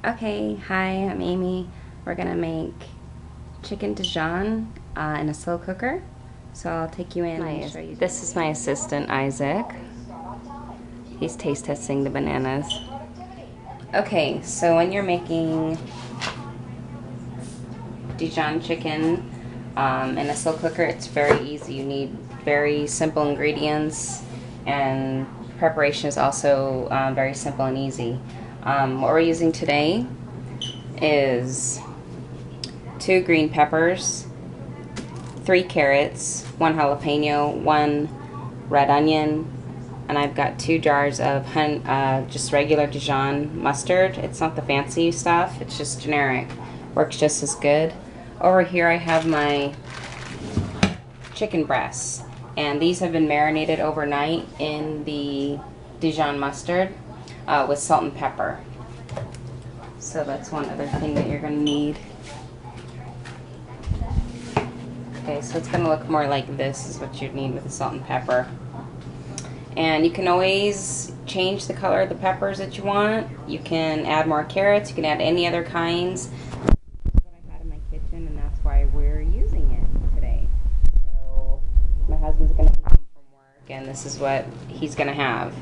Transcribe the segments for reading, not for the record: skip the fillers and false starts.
Okay, hi, I'm Amy. We're gonna make chicken Dijon in a slow cooker. So I'll take you in and show you. This is my assistant, Isaac. He's taste testing the bananas. Okay, so when you're making Dijon chicken in a slow cooker, it's very easy. You need very simple ingredients, and preparation is also very simple and easy. What we're using today is 2 green peppers, 3 carrots, 1 jalapeno, 1 red onion, and I've got 2 jars of just regular Dijon mustard. It's not the fancy stuff, it's just generic. Works just as good. Over here I have my chicken breasts, and these have been marinated overnight in the Dijon mustard with salt and pepper. So that's one other thing that you're going to need. Okay, so it's going to look more like this is what you'd need with the salt and pepper. And you can always change the color of the peppers that you want. You can add more carrots, you can add any other kinds. That's what I had in my kitchen, and that's why we're using it today. So my husband's going to come from work, and this is what he's going to have.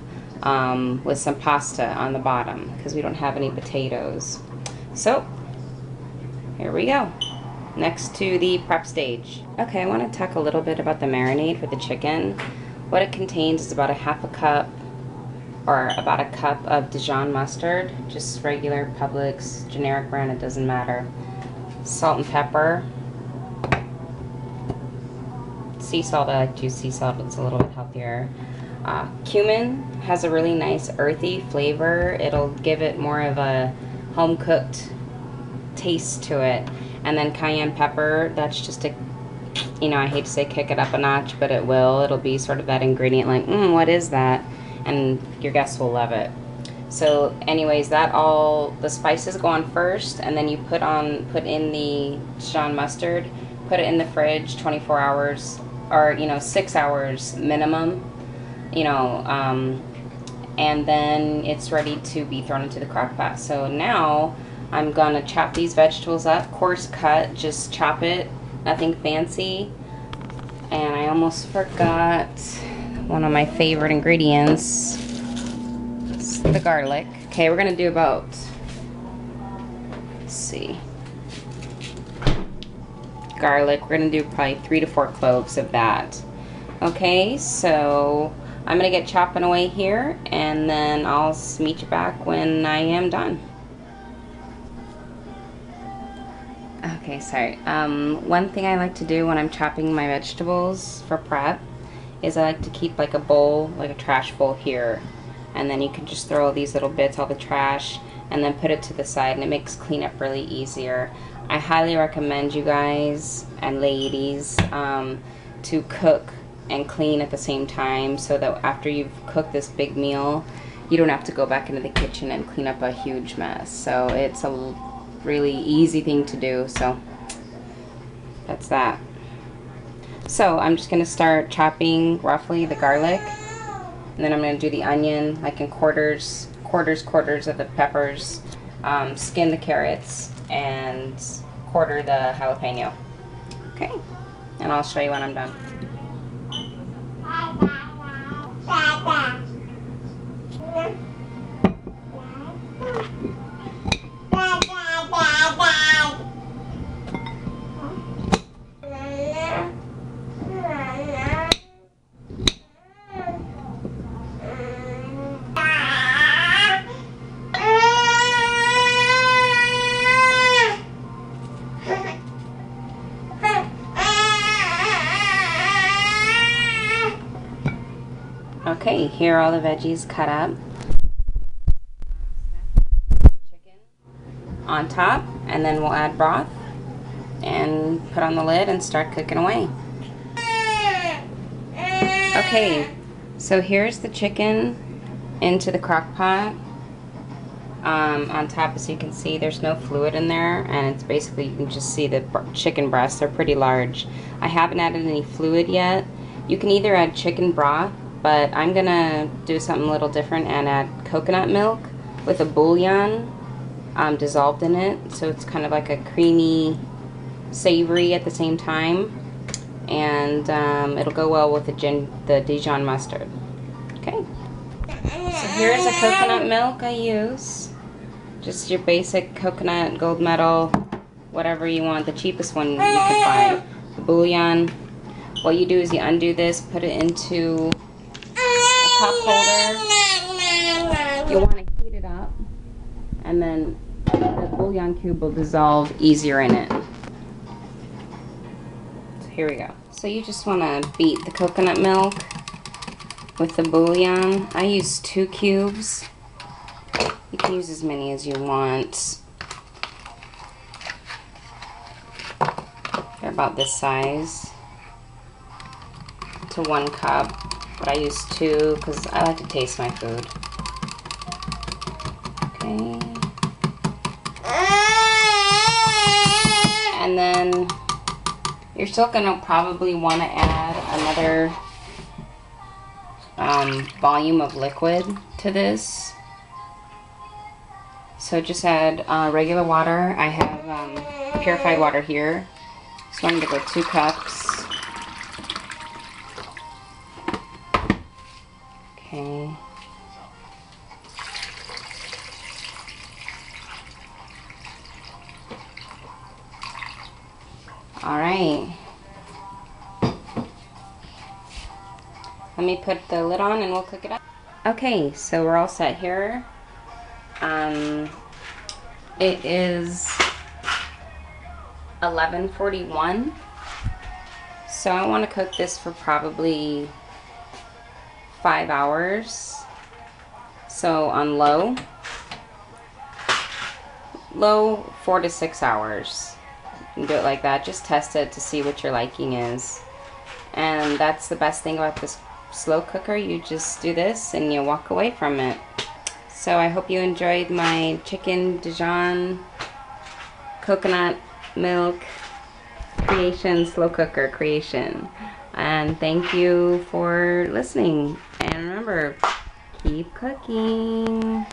With some pasta on the bottom because we don't have any potatoes. So here we go. Next to the prep stage. Okay, I want to talk a little bit about the marinade for the chicken. What it contains is about a half a cup or about a cup of Dijon mustard, just regular Publix, generic brand, it doesn't matter. Salt and pepper. Sea salt, I like to use sea salt, it's a little bit healthier. Cumin has a really nice earthy flavor. It'll give it more of a home-cooked taste to it. And then cayenne pepper, that's just a, I hate to say kick it up a notch, but it will. It'll be sort of that ingredient like, what is that? And your guests will love it. So anyways, the spices go on first, and then you put in the Dijon mustard, put it in the fridge 24 hours, or 6 hours minimum. And then it's ready to be thrown into the crock pot. So now I'm gonna chop these vegetables up, coarse cut, just chop it, nothing fancy. And I almost forgot one of my favorite ingredients, it's the garlic. Okay, we're gonna do about, let's see, garlic, we're gonna do probably 3 to 4 cloves of that. Okay, so I'm going to get chopping away here, and then I'll meet you back when I am done. Okay, sorry. One thing I like to do when I'm chopping my vegetables for prep is I like to keep like a bowl, like a trash bowl here. And then you can just throw all these little bits, all the trash, and then put it to the side, and it makes cleanup really easier. I highly recommend you guys and ladies to cook and clean at the same time, so that after you've cooked this big meal, you don't have to go back into the kitchen and clean up a huge mess. So it's a really easy thing to do. So that's that. So I'm just going to start chopping roughly the garlic, and then I'm going to do the onion like in quarters of the peppers, skin the carrots, and quarter the jalapeno. Okay, and I'll show you when I'm done. Okay, here are all the veggies cut up. The chicken on top, and then we'll add broth and put on the lid and start cooking away. Okay, so here's the chicken into the crock pot. On top, as you can see, there's no fluid in there, and it's basically, you can just see the chicken breasts. They're pretty large. I haven't added any fluid yet. You can either add chicken broth, but I'm gonna do something a little different and add coconut milk with a bouillon dissolved in it, so it's kind of like a creamy, savory at the same time, and it'll go well with the Dijon mustard. Okay, so here's a coconut milk I use. Just your basic coconut, gold medal, whatever you want, the cheapest one you can find. The bouillon. What you do is you undo this, put it into a cup holder. You want to heat it up, and then the bouillon cube will dissolve easier in it. So here we go. So you just want to beat the coconut milk with the bouillon. I use 2 cubes. You can use as many as you want. They're about this size to 1 cup, but I use 2 because I like to taste my food. Okay. And then you're still gonna probably want to add another volume of liquid to this. So just add regular water. I have purified water here. So I'm going to go 2 cups. Okay. All right. Let me put the lid on and we'll cook it up. Okay, so we're all set here. It is 11:41, so I want to cook this for probably 5 hours. So on low 4 to 6 hours. You can do it like that. Just test it to see what your liking is. And that's the best thing about this slow cooker. You just do this and you walk away from it. So I hope you enjoyed my chicken Dijon coconut milk creation, slow cooker creation. And thank you for listening. And remember, keep cooking.